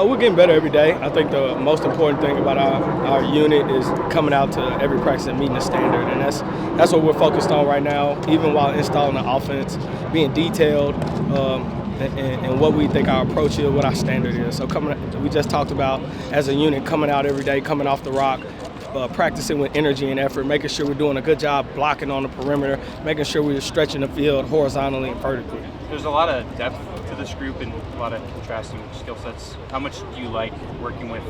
We're getting better every day. I think the most important thing about our unit is coming out to every practice and meeting the standard, and that's what we're focused on right now, even while installing the offense, being detailed and what we think our approach is, what our standard is. So we just talked about as a unit coming out every day, coming off the rock, practicing with energy and effort, making sure we're doing a good job blocking on the perimeter, making sure we're stretching the field horizontally and vertically. There's a lot of depth to this group and a lot of contrasting skill sets. How much do you like working with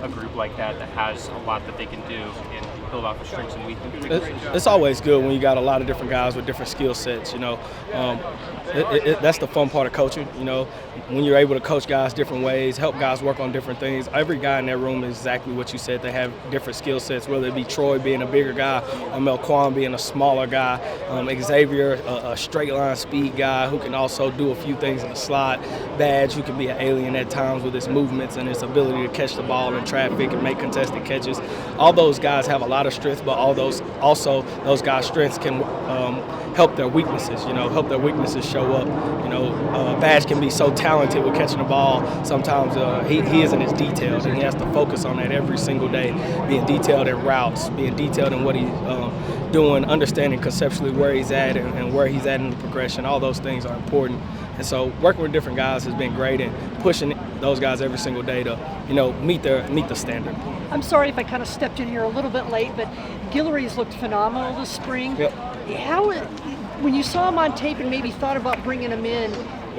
a group like that has a lot that they can do and build off the strengths and weaknesses? It's always good when you got a lot of different guys with different skill sets. That's the fun part of coaching. When you're able to coach guys different ways, help guys work on different things. Every guy in that room is exactly what you said. They have different skill sets, whether it be Troy being a bigger guy, or Melquan being a smaller guy, Xavier, a straight line speed guy who can also do a few things in the slot, Badge, who can be an alien at times with his movements and his ability to catch the ball in traffic and make contested catches. All those guys have a lot of strengths, but those guys' strengths can help their weaknesses, help their weaknesses show up. Badge can be so talented with catching the ball. Sometimes he isn't as detailed, and he has to focus on that every single day, being detailed in routes, being detailed in what he's doing, understanding conceptually where he's at and where he's at in the progression. All those things are important. And so working with different guys has been great, and pushing those guys every single day to, meet the standard. I'm sorry if I kind of stepped in here a little bit late, but Guillory's looked phenomenal this spring. Yep. When you saw him on tape and maybe thought about bringing him in,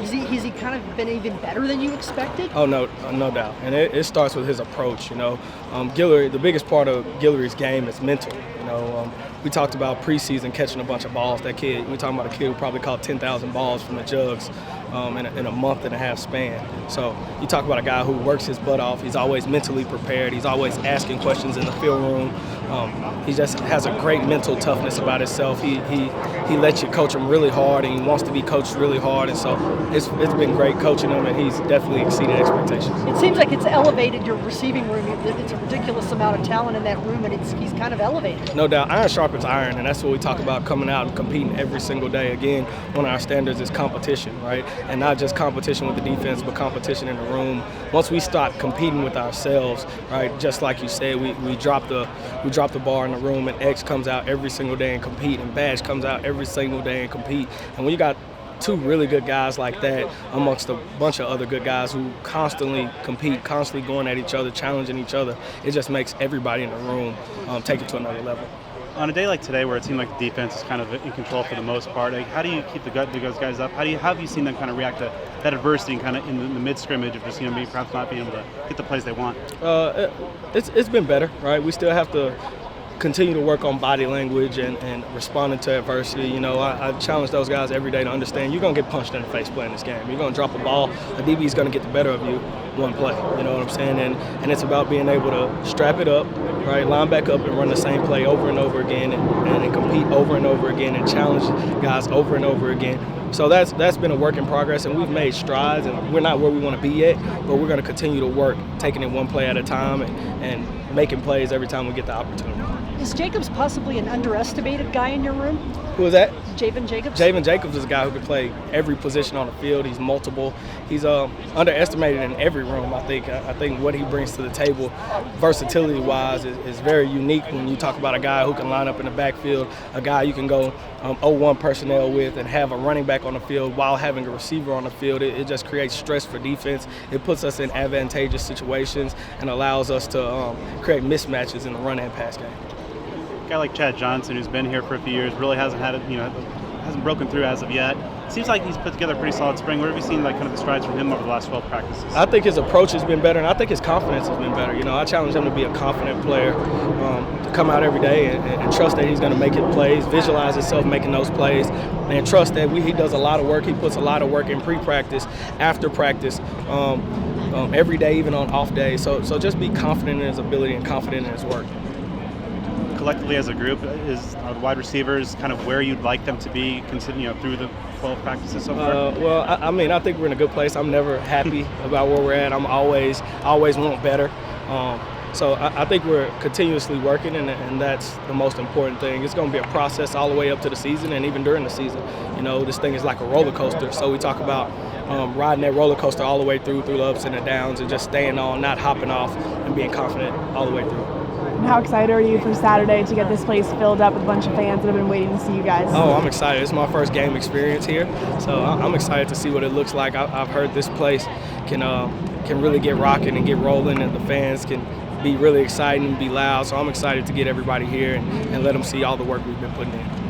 has he kind of been even better than you expected? Oh, no doubt. And it starts with his approach, Guillory, the biggest part of Guillory's game is mental. We talked about preseason catching a bunch of balls. That kid, we're talking about a kid who probably caught 10,000 balls from the jugs in a month and a half span. So you talk about a guy who works his butt off. He's always mentally prepared. He's always asking questions in the field room. He just has a great mental toughness about himself. He lets you coach him really hard, and he wants to be coached really hard. And so it's been great coaching him, and he's definitely exceeded expectations. It seems like it's elevated your receiving room. It's a ridiculous amount of talent in that room, and he's kind of elevated. No doubt. Iron sharpens iron, and that's what we talk about, coming out and competing every single day. Again, one of our standards is competition, right? And not just competition with the defense, but competition in the room. Once we stop competing with ourselves, right, just like you said, we drop the bar in the room, and X comes out every single day and compete, and Badge comes out every single day and compete. And when you got two really good guys like that amongst a bunch of other good guys who constantly compete, constantly going at each other, challenging each other, it just makes everybody in the room take it to another level. On a day like today where it seemed like the defense is kind of in control for the most part, how do you keep those guys up? How have you seen them kind of react to that adversity and kind of in the mid-scrimmage of just maybe perhaps not being able to get the plays they want? It's been better, right? We still have to continue to work on body language and responding to adversity. I challenge those guys every day to understand you're going to get punched in the face playing this game. You're going to drop a ball, a DB is going to get the better of you one play. You know what I'm saying? And it's about being able to strap it up, right, line back up and run the same play over and over again and compete over and over again and challenge guys over and over again. So that's been a work in progress, and we've made strides, and we're not where we want to be yet, but we're going to continue to work, taking it one play at a time and making plays every time we get the opportunity. Is Jacobs possibly an underestimated guy in your room? Who is that? Javen Jacobs? Javen Jacobs is a guy who can play every position on the field. He's multiple. He's underestimated in every room, I think. I think what he brings to the table, versatility-wise, is very unique when you talk about a guy who can line up in the backfield, a guy you can go 0-1 personnel with and have a running back on the field while having a receiver on the field. It just creates stress for defense. It puts us in advantageous situations and allows us to create mismatches in the run and pass game. A guy like Chad Johnson, who's been here for a few years, really hasn't had hasn't broken through as of yet. Seems like he's put together a pretty solid spring. What have you seen, kind of the strides from him over the last 12 practices? I think his approach has been better, and I think his confidence has been better. I challenge him to be a confident player, to come out every day and trust that he's going to make it plays, visualize himself making those plays, and trust that he does a lot of work. He puts a lot of work in pre-practice, after practice, every day, even on off days. So just be confident in his ability and confident in his work. Collectively as a group, are the wide receivers kind of where you'd like them to be, considering through the 12 practices so far? I think we're in a good place. I'm never happy about where we're at. I always want better. So I think we're continuously working, and that's the most important thing. It's going to be a process all the way up to the season and even during the season. This thing is like a roller coaster. So we talk about riding that roller coaster all the way through the ups and the downs, and just staying on, not hopping off, and being confident all the way through. And how excited are you for Saturday to get this place filled up with a bunch of fans that have been waiting to see you guys? Oh, I'm excited. It's my first game experience here, so I'm excited to see what it looks like. I've heard this place can really get rocking and get rolling, and the fans can be really exciting and be loud. So I'm excited to get everybody here and let them see all the work we've been putting in.